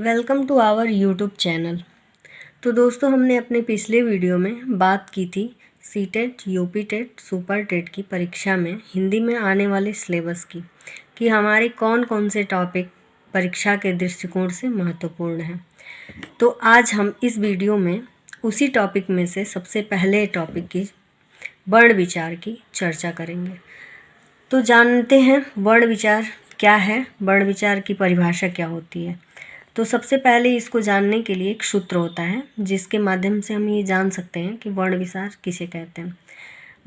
Welcome to our YouTube channel. तो दोस्तों, हमने अपने पिछले वीडियो में बात की थी CTET, UP TET, super TET की परीक्षा में हिंदी में आने वाले सिलेबस की, कि हमारे कौन कौन से टॉपिक परीक्षा के दृष्टिकोण से महत्वपूर्ण हैं। तो आज हम इस वीडियो में उसी टॉपिक में से सबसे पहले टॉपिक की वर्ण विचार की चर्चा करेंगे। तो जानते हैं वर्ण विचार क्या है, वर्ण विचार की परिभाषा क्या होती है। तो सबसे पहले इसको जानने के लिए एक सूत्र होता है जिसके माध्यम से हम ये जान सकते हैं कि वर्ण विचार किसे कहते हैं।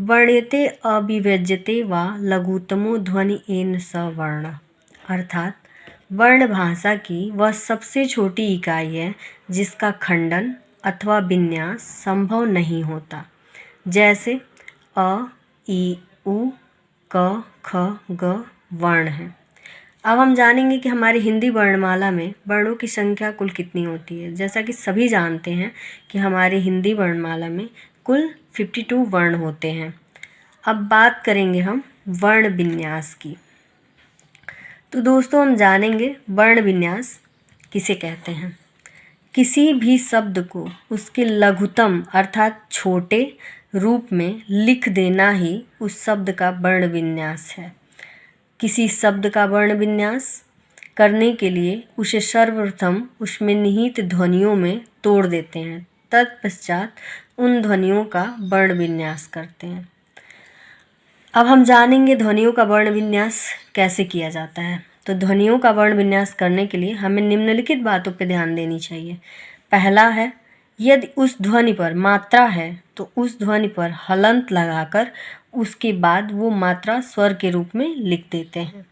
वर्ण्यते अविव्यज्यते वा लघुतमो ध्वनि एन स वर्ण, अर्थात वर्ण भाषा की वह सबसे छोटी इकाई है जिसका खंडन अथवा विन्यास संभव नहीं होता, जैसे अ, ई, उ, क, ख, ग वर्ण है। अब हम जानेंगे कि हमारी हिंदी वर्णमाला में वर्णों की संख्या कुल कितनी होती है। जैसा कि सभी जानते हैं कि हमारी हिंदी वर्णमाला में कुल 52 वर्ण होते हैं। अब बात करेंगे हम वर्ण विन्यास की। तो दोस्तों, हम जानेंगे वर्ण विन्यास किसे कहते हैं। किसी भी शब्द को उसके लघुतम अर्थात छोटे रूप में लिख देना ही उस शब्द का वर्ण विन्यास है। किसी शब्द का वर्ण विन्यास करने के लिए उसे सर्वप्रथम उसमें निहित ध्वनियों में तोड़ देते हैं, तत्पश्चात उन ध्वनियों का वर्ण विन्यास करते हैं। अब हम जानेंगे ध्वनियों का वर्ण विन्यास कैसे किया जाता है। तो ध्वनियों का वर्ण विन्यास करने के लिए हमें निम्नलिखित बातों पर ध्यान देनी चाहिए। पहला है, यदि उस ध्वनि पर मात्रा है तो उस ध्वनि पर हलंत लगाकर उसके बाद वो मात्रा स्वर के रूप में लिख देते हैं।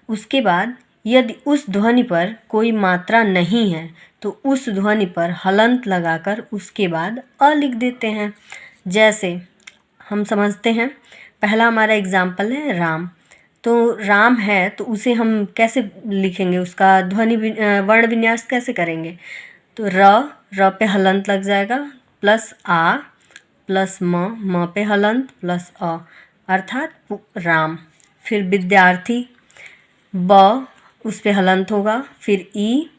उसके बाद यदि उस ध्वनि पर कोई मात्रा नहीं है तो उस ध्वनि पर हलंत लगाकर उसके बाद अ लिख देते हैं। जैसे हम समझते हैं, पहला हमारा एग्जाम्पल है राम। तो राम है तो उसे हम कैसे लिखेंगे, उसका ध्वनि वर्ण विन्यास कैसे करेंगे। तो र पे हलंत लग जाएगा, प्लस आ प्लस म पे हलंत प्लस अ, अर्थात राम। फिर विद्यार्थी, ब उस पे हलंत होगा, फिर ई,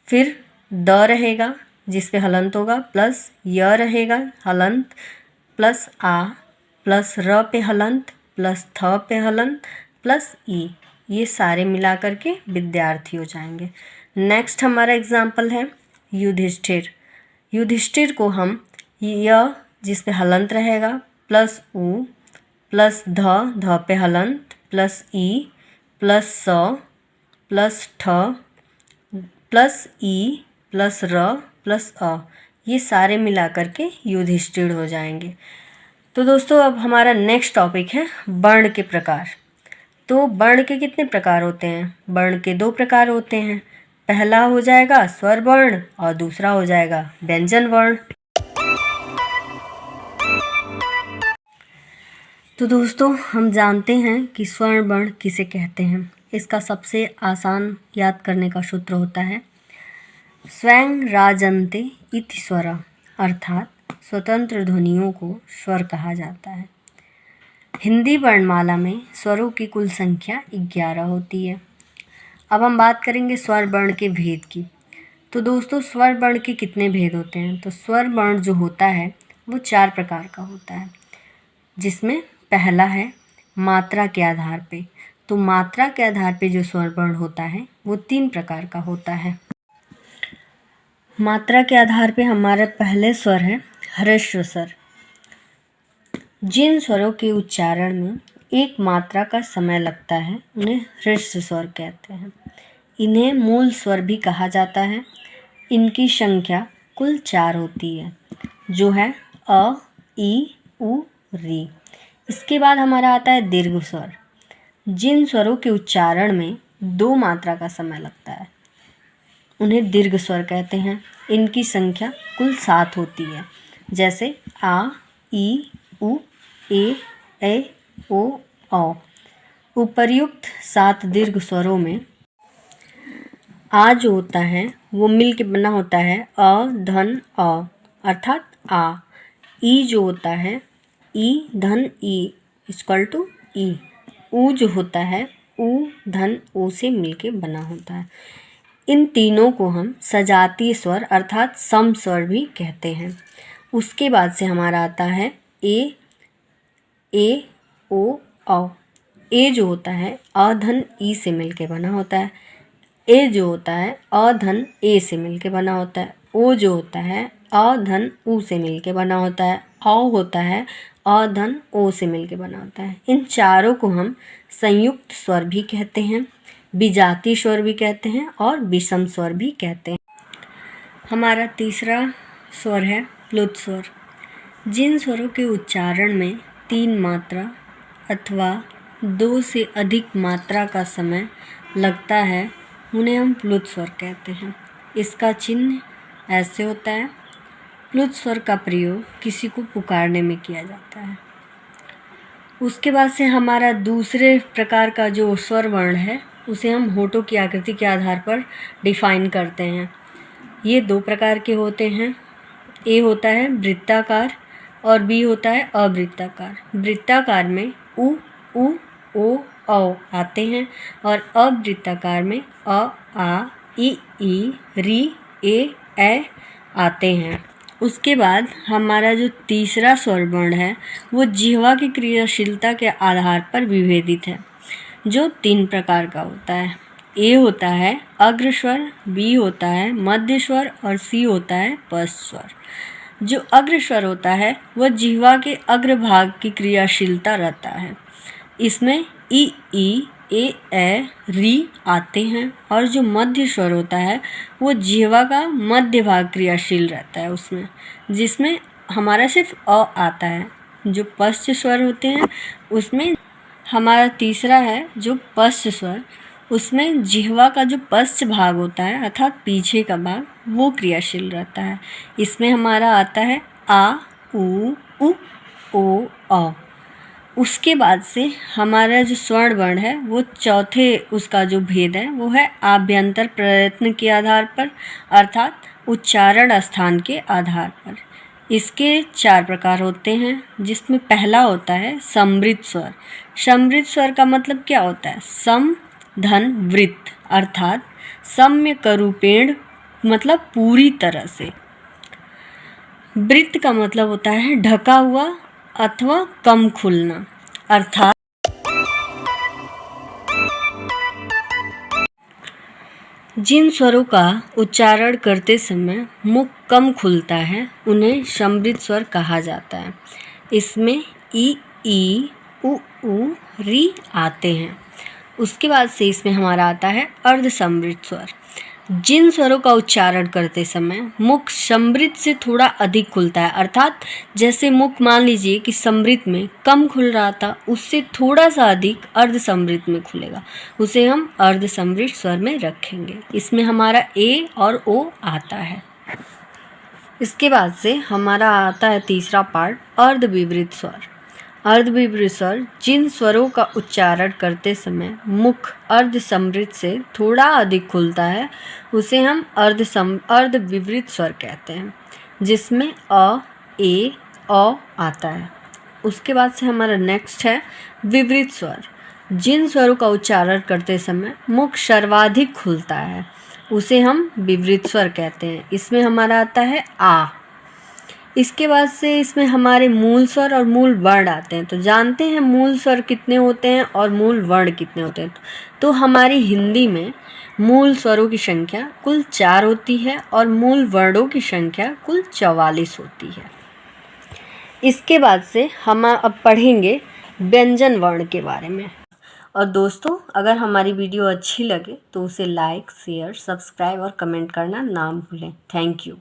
फिर द रहेगा जिस पे हलंत होगा, प्लस य रहेगा हलंत, प्लस आ, प्लस र पे हलंत, प्लस थ पे हलंत, प्लस ई, ये सारे मिला करके विद्यार्थी हो जाएंगे। नेक्स्ट हमारा एग्जाम्पल है युधिष्ठिर। युधिष्ठिर को हम य जिस पे हलंत रहेगा, प्लस उ, प्लस ध पे हलंत, प्लस ई, प्लस स, प्लस ठ, प्लस ई, प्लस र, प्लस अ, ये सारे मिला करके युधिष्ठिर हो जाएंगे। तो दोस्तों, अब हमारा नेक्स्ट टॉपिक है वर्ण के प्रकार। तो वर्ण के कितने प्रकार होते हैं। वर्ण के 2 प्रकार होते हैं। पहला हो जाएगा स्वर वर्ण और दूसरा हो जाएगा व्यंजन वर्ण। तो दोस्तों, हम जानते हैं कि स्वर वर्ण किसे कहते हैं। इसका सबसे आसान याद करने का सूत्र होता है स्वयं राजन्ते इति स्वर, अर्थात स्वतंत्र ध्वनियों को स्वर कहा जाता है। हिंदी वर्णमाला में स्वरों की कुल संख्या 11 होती है। अब हम बात करेंगे स्वर वर्ण के भेद की। तो दोस्तों, स्वर वर्ण के कितने भेद होते हैं। तो स्वर वर्ण जो होता है वो 4 प्रकार का होता है, जिसमें पहला है मात्रा के आधार पे। तो मात्रा के आधार पे जो स्वर वर्ण होता है वो 3 प्रकार का होता है। मात्रा के आधार पे हमारा पहले स्वर है ह्रस्व स्वर। जिन स्वरों के उच्चारण में एक मात्रा का समय लगता है उन्हें ह्रस्व स्वर कहते हैं। इन्हें मूल स्वर भी कहा जाता है। इनकी संख्या कुल 4 होती है, जो है अ, ई, उ, री। इसके बाद हमारा आता है दीर्घ स्वर। जिन स्वरों के उच्चारण में 2 मात्रा का समय लगता है उन्हें दीर्घ स्वर कहते हैं। इनकी संख्या कुल 7 होती है, जैसे आ, ई, उ, ए, ओ, औ। उपर्युक्त 7 दीर्घ स्वरों में आ जो होता है वो मिल के बना होता है अ धन अ, अर्थात आ। ई जो होता है ई धन ई, इक्वल टू ई। ऊ जो होता है ऊ धन ओ से मिलके बना होता है। इन तीनों को हम सजातीय स्वर अर्थात सम स्वर भी कहते हैं। उसके बाद से हमारा आता है ए ओ औ। ए जो होता है अ धन ई से मिलके बना होता है। ए जो होता है अ धन ए से मिलके बना होता है। ओ जो होता है अ धन ऊ से मिलके बना होता है। औ होता है अ धन ओ से मिलके बना होता है। इन चारों को हम संयुक्त स्वर भी कहते हैं, विजातीय स्वर भी कहते हैं और विषम स्वर भी कहते हैं। हमारा तीसरा स्वर है प्लुत स्वर। जिन स्वरों के उच्चारण में 3 मात्रा अथवा 2 से अधिक मात्रा का समय लगता है उन्हें हम प्लुत स्वर कहते हैं। इसका चिन्ह ऐसे होता है। प्लुत स्वर का प्रयोग किसी को पुकारने में किया जाता है। उसके बाद से हमारा दूसरे प्रकार का जो स्वर वर्ण है उसे हम होठों की आकृति के आधार पर डिफाइन करते हैं। ये 2 प्रकार के होते हैं। ए होता है वृत्ताकार और बी होता है अवृत्ताकार। वृत्ताकार में उ, ओ, औ आते हैं और अवृत्ताकार में अ, आ, ई, री, ए आते हैं। उसके बाद हमारा जो तीसरा स्वर वर्ण है वो जिह्वा की क्रियाशीलता के आधार पर विभेदित है, जो 3 प्रकार का होता है। ए होता है अग्र स्वर, बी होता है मध्य स्वर और सी होता है पश्च स्वर। जो अग्र स्वर होता है वह जिह्वा के अग्र भाग की क्रियाशीलता रहता है। इसमें ई, ए, री आते हैं और जो मध्य स्वर होता है वो जिह्वा का मध्य भाग क्रियाशील रहता है उसमें, जिसमें हमारा सिर्फ अ आता है। जो पश्च स्वर होते हैं उसमें हमारा तीसरा है जो पश्च स्वर, उसमें जिह्वा का जो पश्च भाग होता है अर्थात पीछे का भाग वो क्रियाशील रहता है। इसमें हमारा आता है आ, उ, ओ, औ। उसके बाद से हमारा जो स्वर्ण वर्ण है वो चौथे उसका जो भेद है वो है आभ्यंतर प्रयत्न के आधार पर अर्थात उच्चारण स्थान के आधार पर। इसके 4 प्रकार होते हैं, जिसमें पहला होता है समृद्ध स्वर। समृद्ध स्वर का मतलब क्या होता है? सम धन वृत्त अर्थात सम्य करूपेण मतलब पूरी तरह से। वृत्त का मतलब होता है ढका हुआ अथवा कम खुलना अर्थात जिन स्वरों का उच्चारण करते समय मुख कम खुलता है उन्हें समृद्ध स्वर कहा जाता है। इसमें ई, उ, री आते हैं। उसके बाद से इसमें हमारा आता है अर्ध समृद्ध स्वर। जिन स्वरों का उच्चारण करते समय मुख समृद्ध से थोड़ा अधिक खुलता है अर्थात जैसे मुख मान लीजिए कि समृद्ध में कम खुल रहा था, उससे थोड़ा सा अधिक अर्ध समृद्ध में खुलेगा, उसे हम अर्ध समृद्ध स्वर में रखेंगे। इसमें हमारा ए और ओ आता है। इसके बाद से हमारा आता है तीसरा पार्ट अर्ध विवृत स्वर। अर्ध विवृत स्वर जिन स्वरों का उच्चारण करते समय मुख अर्ध समृद्ध से थोड़ा अधिक खुलता है उसे हम अर्ध विवृत स्वर कहते हैं, जिसमें अ, ए, औ आता है। उसके बाद से हमारा नेक्स्ट है विवृत स्वर। जिन स्वरों का उच्चारण करते समय मुख सर्वाधिक खुलता है उसे हम विवृत स्वर कहते हैं। इसमें हमारा आता है आ। इसके बाद से इसमें हमारे मूल स्वर और मूल वर्ण आते हैं। तो जानते हैं मूल स्वर कितने होते हैं और मूल वर्ण कितने होते हैं। तो हमारी हिंदी में मूल स्वरों की संख्या कुल 4 होती है और मूल वर्णों की संख्या कुल 44 होती है। इसके बाद से हम अब पढ़ेंगे व्यंजन वर्ण के बारे में। और दोस्तों, अगर हमारी वीडियो अच्छी लगे तो उसे लाइक, शेयर, सब्सक्राइब और कमेंट करना ना भूलें। Thank you.